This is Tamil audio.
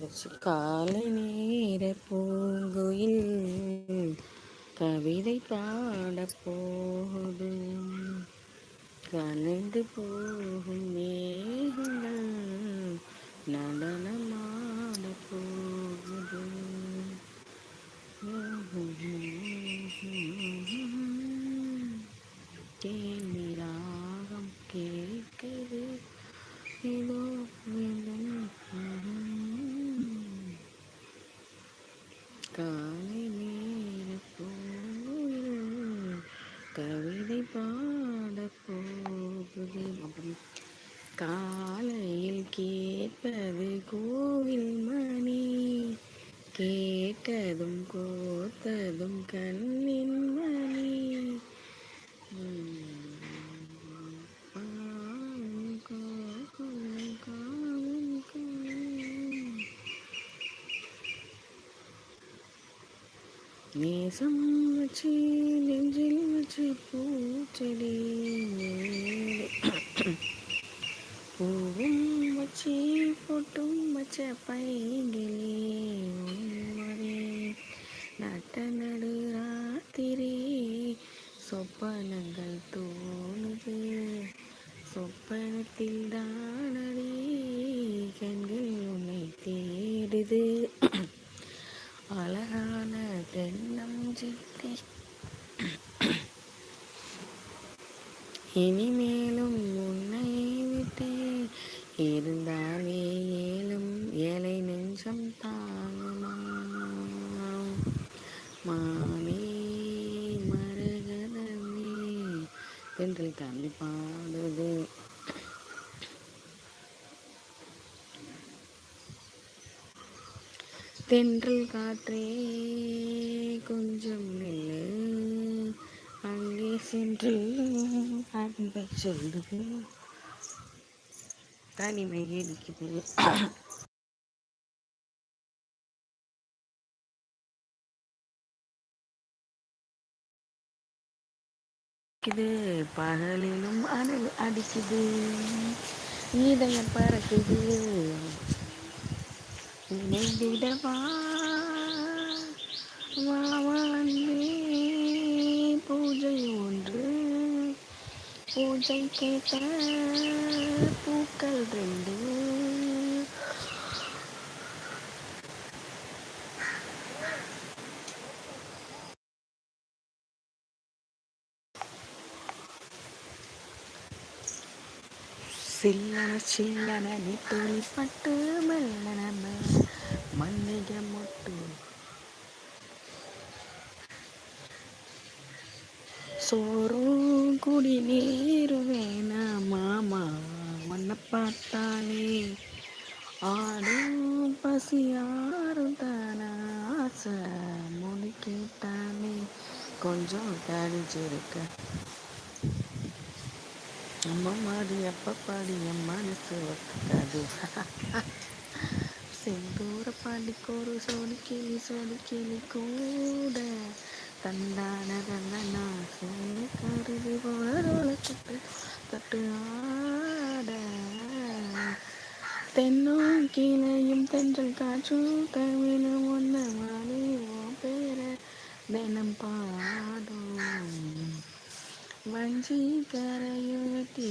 காலை நேர பூங்குயில் கவிதை பாட போகுது, கலந்து போகும் மேகங்கள் நடனமாட போகுது. தேனி ராகம் கேட்குது, இதோ காலை நேர பூங்குயில் கவிதை பாட போகுது. காலையில் கேட்பது கோவில் மணி, கேட்டதும் கோத்ததும் கண்ணின் மணி. நேசம் வச்சு நெஞ்சில் வச்சு பூச்செடி பூவும் வச்சு பொட்டும் வச்ச பைகிலே உன்மரே நட்ட நடு ராத்திரி சொப்பனங்கள் தோணுது, சொப்பனத்தில் தானடி கண்கள் உன்னை தேடுது. அழகான தென்னம் சித்தி இனிமேலும் உன்னை விட்டு இருந்தாலே ஏலும் ஏழை நெஞ்சம் தாங்குமா. மாமே மரகதமே தென்றல் தாண்டி பாடுது. தென்றல் காற்றே கொஞ்சம் நில்லு, அங்கே சென்று அன்பை சொல்லுது. தனிமை இருக்குது. பகலிலும் அனல் அடிக்குது, இதயம் பறக்குது. நினைந்திடவா வாவான்பே பூஜை ஒன்று, பூஜை கேட்ட பூக்கள் ரெண்டு. சில்லன சில்லன நீ துளிப்பட்டு மெல்லன மல்லிகை மொட்டு சோறும் குடி நீர் வேணா மாமா, உன்னை பார்த்தாலே ஆடும் பசியாரும் தானா, ஆசை மொழி கேட்டாலே கொஞ்சம் தடிச்சிருக்க. அம்மா மாடி அப்பா பாடி என் மனசு ஒத்துக்காது. செந்தூர பாண்டிக்கோரு சோடி கிளி கூட தந்தான தந்தனா சேனி கருது போல சுட்டு தட்டு ஆட. தென்னும் கீழையும் தென்றல் காற்றும் தமிழும் ஒன்ன மாறி உன் பேர தினம் பாடும். வஞ்சி கரையும் வெட்டி